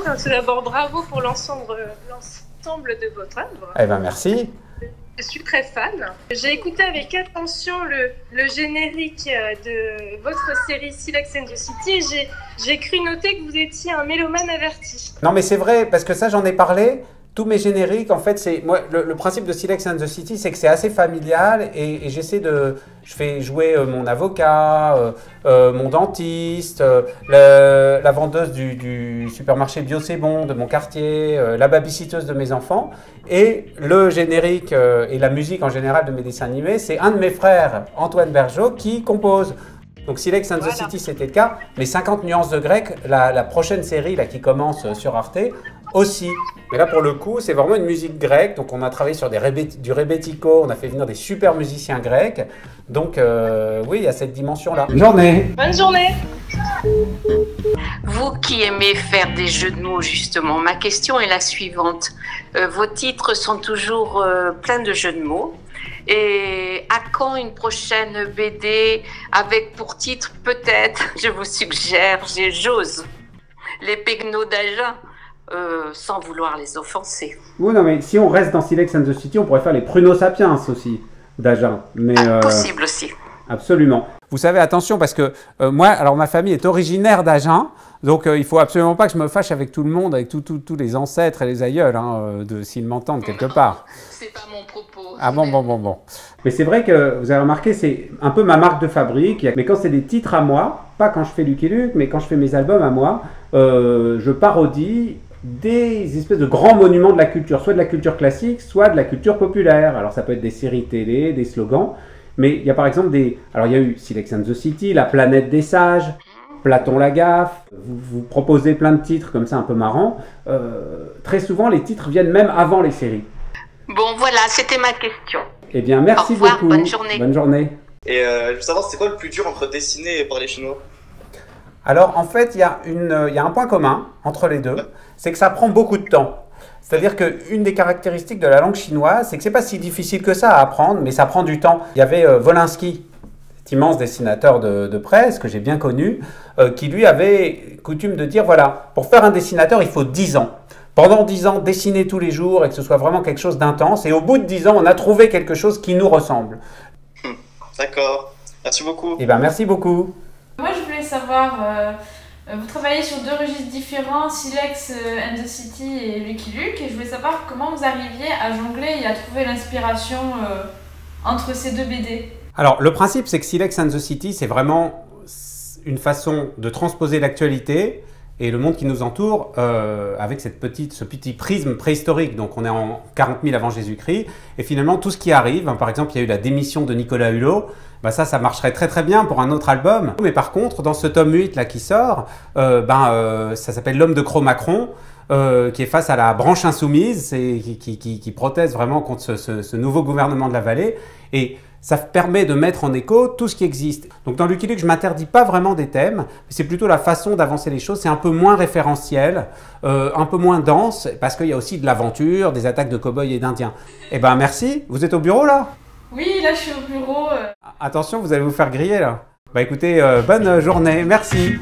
Tout d'abord, bravo pour l'ensemble de votre œuvre. Eh ben merci. Je suis très fan. J'ai écouté avec attention le générique de votre série Silex and the City et j'ai cru noter que vous étiez un mélomane averti. Non mais c'est vrai, parce que ça j'en ai parlé. Tous mes génériques, en fait, c'est moi le principe de Silex and the City, c'est que c'est assez familial et je fais jouer mon avocat, mon dentiste, la vendeuse du supermarché Bio c'est bon de mon quartier, la babysitteuse de mes enfants et le générique et la musique en général de mes dessins animés, c'est un de mes frères, Antoine Bergeau, qui compose. Donc Silex and the City, c'était le cas, mais 50 nuances de grec, la prochaine série là, qui commence sur Arte, aussi. Mais là, pour le coup, c'est vraiment une musique grecque. Donc, on a travaillé sur du rebetiko, on a fait venir des super musiciens grecs. Donc, oui, il y a cette dimension-là. Bonne journée. Bonne journée. Vous qui aimez faire des jeux de mots, justement, ma question est la suivante. Vos titres sont toujours pleins de jeux de mots. Et à quand une prochaine BD avec pour titre, peut-être, je vous suggère, j'ose, les Pegno d'Agen, sans vouloir les offenser. Oui, non, mais si on reste dans Silex and the City, on pourrait faire les Pruno Sapiens aussi, d'Agen. Mais, possible aussi. Absolument. Vous savez, attention, parce que moi, alors ma famille est originaire d'Agen, donc il ne faut absolument pas que je me fâche avec tout le monde, avec tous les ancêtres et les aïeuls, s'ils m'entendent quelque part. C'est pas mon propos. Ah bon. Mais c'est vrai que, vous avez remarqué, c'est un peu ma marque de fabrique, mais quand c'est des titres à moi, pas quand je fais Lucky Luke, mais quand je fais mes albums à moi, je parodie des espèces de grands monuments de la culture, soit de la culture classique, soit de la culture populaire. Alors ça peut être des séries télé, des slogans, mais il y a par exemple alors il y a eu Silex and the City, La planète des sages, Platon la gaffe, vous proposez plein de titres comme ça un peu marrants. Très souvent les titres viennent même avant les séries. Bon voilà, c'était ma question. Eh bien merci Au revoir, beaucoup. bonne journée. Bonne journée. Et je veux savoir, c'est quoi le plus dur entre dessiner et parler chinois? Alors en fait, il y a un point commun entre les deux, c'est que ça prend beaucoup de temps. C'est-à-dire qu'une des caractéristiques de la langue chinoise, c'est que c'est pas si difficile que ça à apprendre, mais ça prend du temps. Il y avait Wolinski, cet immense dessinateur de presse que j'ai bien connu, qui lui avait coutume de dire, voilà, pour faire un dessinateur, il faut 10 ans. Pendant 10 ans, dessiner tous les jours et que ce soit vraiment quelque chose d'intense. Et au bout de 10 ans, on a trouvé quelque chose qui nous ressemble. D'accord. Merci beaucoup. Eh bien, merci beaucoup. Moi, je voulais savoir, vous travaillez sur 2 registres différents, Silex and the City et Lucky Luke, et je voulais savoir comment vous arriviez à jongler et à trouver l'inspiration entre ces 2 BD. Alors, le principe, c'est que Silex and the City, c'est vraiment une façon de transposer l'actualité et le monde qui nous entoure avec ce petit prisme préhistorique. Donc, on est en 40 000 avant Jésus-Christ. Et finalement, tout ce qui arrive, par exemple, il y a eu la démission de Nicolas Hulot. Ça marcherait très très bien pour un autre album. Mais par contre, dans ce tome 8 là qui sort, ça s'appelle L'homme de Cro-Macron, qui est face à la branche insoumise et qui proteste vraiment contre ce nouveau gouvernement de la vallée. Et ça permet de mettre en écho tout ce qui existe. Donc dans Lucky Luke, je ne m'interdis pas vraiment des thèmes, c'est plutôt la façon d'avancer les choses. C'est un peu moins référentiel, un peu moins dense, parce qu'il y a aussi de l'aventure, des attaques de cow-boys et d'indiens. Eh ben merci, vous êtes au bureau là? Oui, là je suis au bureau. Attention, vous allez vous faire griller là. Écoutez, bonne journée, merci.